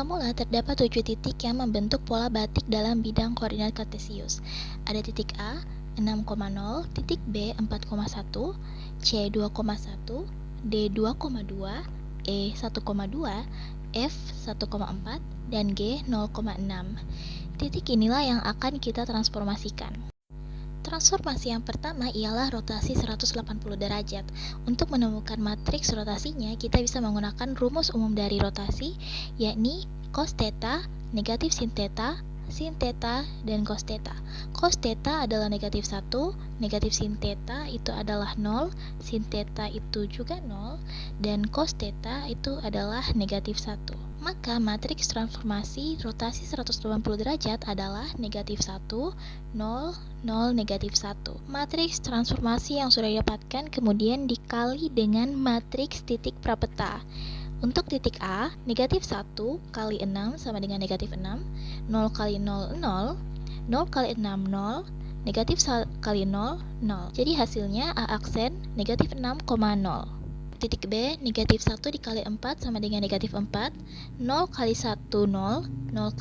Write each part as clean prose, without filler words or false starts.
Mula-mula terdapat 7 titik yang membentuk pola batik dalam bidang koordinat kartesius. Ada titik A 6,0, titik B 4,1, C 2,1, D 2,2, E 1,2, F 1,4, dan G 0,6. Titik inilah yang akan kita transformasikan. Transformasi yang pertama ialah rotasi 180 derajat. Untuk menemukan matriks rotasinya, kita bisa menggunakan rumus umum dari rotasi, yakni cos theta, negatif sin theta, dan cos theta. Cos theta adalah negatif 1, negatif sin theta itu adalah 0, sin theta itu juga 0, dan cos theta itu adalah negatif 1. Maka matriks transformasi rotasi 180 derajat adalah negatif 1, 0, 0, negatif 1. Matriks transformasi yang sudah didapatkan kemudian dikali dengan matriks titik prapeta. Untuk titik A, negatif 1 kali 6 sama dengan negatif 6, 0 kali 0, 0, 0 kali 6, 0, negatif kali 0, 0. Jadi hasilnya A aksen negatif 6,0. Titik B, negatif 1 dikali 4 sama dengan negatif 4, 0 kali 1, 0, 0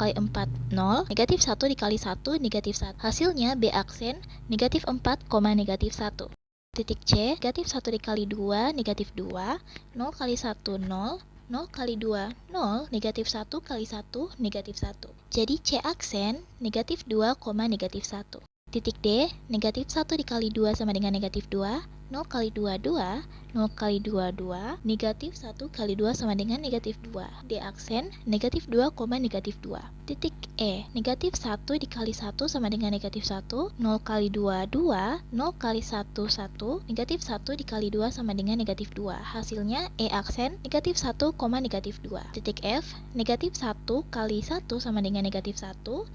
kali 4, 0, negatif 1 dikali 1, negatif 1. Hasilnya B aksen negatif 4, negatif 1. Titik C, negatif 1 dikali 2, negatif 2, 0 kali 1, 0, 0 kali 2, 0, negatif 1 kali 1, negatif 1. Jadi C aksen negatif 2, negatif 1. Titik D, negatif 1 dikali 2 sama dengan negatif 2, 0 kali 2, 2, 0 kali 2, 2, negatif 1 kali 2 sama dengan negatif 2. D aksen negatif 2, negatif 2. Titik E, negatif 1 dikali 1 sama dengan negatif 1, 0 kali 2, 2, 0 kali 1, 1, negatif 1 dikali 2 sama dengan negatif 2. Hasilnya E aksen negatif 1, negatif 2. Titik F, negatif 1 kali 1 sama dengan negatif 1, 0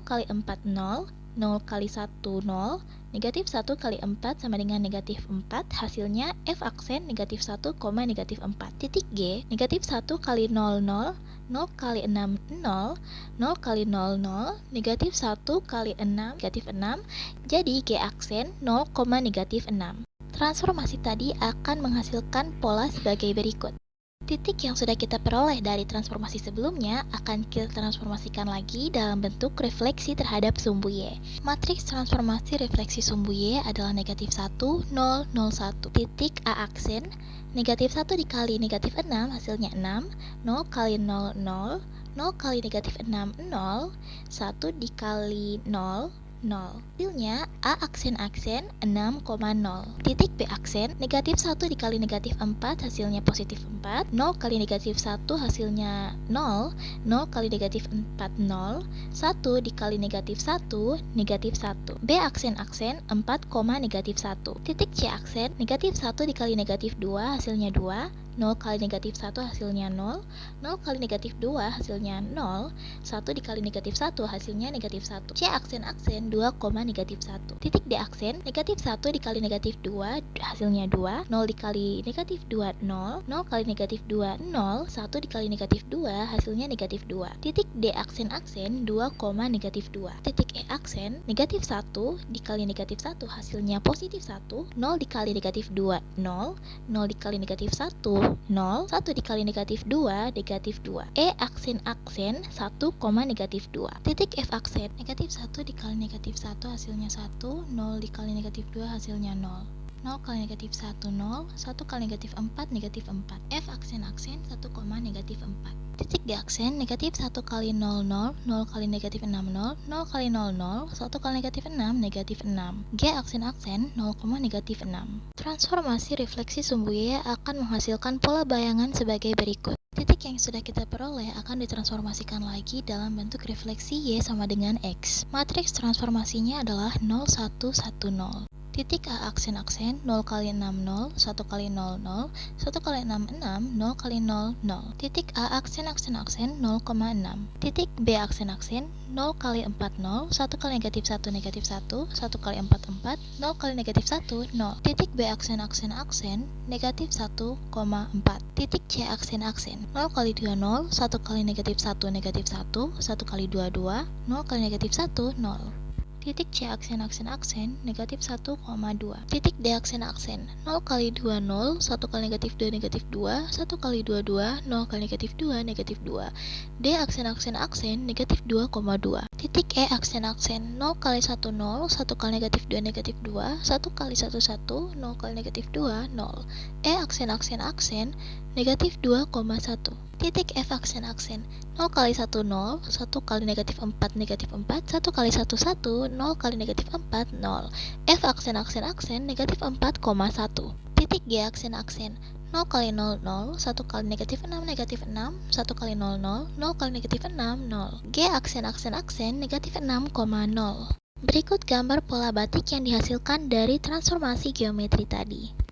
kali 4, 0, 0 kali 1, 0, negatif 1 kali 4 sama dengan negatif 4, hasilnya F aksen negatif 1, negatif 4. Titik G, negatif 1 kali 0, 0, 0 kali 6, 0, 0 kali 0, 0, negatif 1 kali 6, negatif 6, jadi G aksen 0, negatif 6. Transformasi tadi akan menghasilkan pola sebagai berikut. Titik yang sudah kita peroleh dari transformasi sebelumnya akan kita transformasikan lagi dalam bentuk refleksi terhadap sumbu Y. Matriks transformasi refleksi sumbu Y adalah negatif 1, 0, 0, 1. Titik A aksen, negatif 1 dikali negatif 6 hasilnya 6, 0 kali 0, 0, 0 kali negatif 6, 0, 1 dikali 0, 0. Hasilnya A aksen 6,0. Titik B aksen negatif 1 dikali negatif 4 hasilnya positif 4, 0 kali negatif 1 hasilnya 0, 0 kali negatif 4, 0, 1 dikali negatif 1, negatif 1. B aksen 4, negatif 1. Titik C aksen negatif 1 dikali negatif 2 hasilnya 2, 0 kali negatif 1 hasilnya 0, 0 kali negatif 2 hasilnya 0, 1 dikali negatif 1 hasilnya negatif 1. C aksen 2, negatif 1. Titik D aksen negatif 1 dikali negatif 2 hasilnya 2, 0 dikali negatif 2, 0, 0 kali negatif 2, 0, 1 dikali negatif 2 hasilnya negatif 2. Titik D aksen 2, negatif 2. Titik E aksen negatif 1 dikali negatif 1 hasilnya positif 1, 0 dikali negatif 2, 0, 0 dikali negatif 1, 0, 1 dikali negatif 2, negatif 2. E aksen 1, negatif 2. Titik F aksen negatif 1 dikali negatif 1 hasilnya 1, 0 dikali negatif 2 hasilnya 0. 0 kali negatif 1, 0, 1 kali negatif 4, negatif 4. F aksen 1, negatif 4. Titik D aksen negatif 1 kali 0, 0, 0 kali negatif 6, 0, 0 kali 0, 0, 1 kali negatif 6, negatif 6. G aksen 0, negatif 6. Transformasi refleksi sumbu Y akan menghasilkan pola bayangan sebagai berikut. Titik yang sudah kita peroleh akan ditransformasikan lagi dalam bentuk refleksi Y sama dengan X. Matriks transformasinya adalah 0, 1, 1, 0. Titik A aksen 0 kali 6, 0, 1 kali 0, 0, 1 kali 6, 6, 0 kali 0, 0. Titik A aksen 0,6. Titik B aksen 0 kali 4, 0, 1 kali negatif 1, negatif 1, 1 kali 4, 4, 0 kali negatif 1, 0. Titik B aksen negatif 1,4. Titik C aksen 0 kali 2, 0, 1 kali negatif 1, negatif 1, 1 kali 2, 2, 0 kali negatif 1, 0. Titik C aksen negatif 1,2. Titik D aksen 0 kali 2 0, 1 kali negatif 2 negatif 2, 1 kali 2 2, 0 kali negatif 2 negatif 2. D aksen negatif 2,2. Titik E aksen 0 kali 1 0, 1 kali negatif 2 negatif 2, 1 kali 1 1, 0 kali negatif 2 0. E aksen negatif 2,1. Titik F aksen 0 kali 1 0, 1 kali negatif 4 negatif 4, 1 kali 1 1, 0 kali negatif 4 0. F aksen negatif 4,1. Titik G aksen 0 kali 0 0, 1 kali negatif 6 negatif 6, 1 kali 0 0, 0 kali negatif 6 0. G aksen negatif 6,0. Berikut gambar pola batik yang dihasilkan dari transformasi geometri tadi.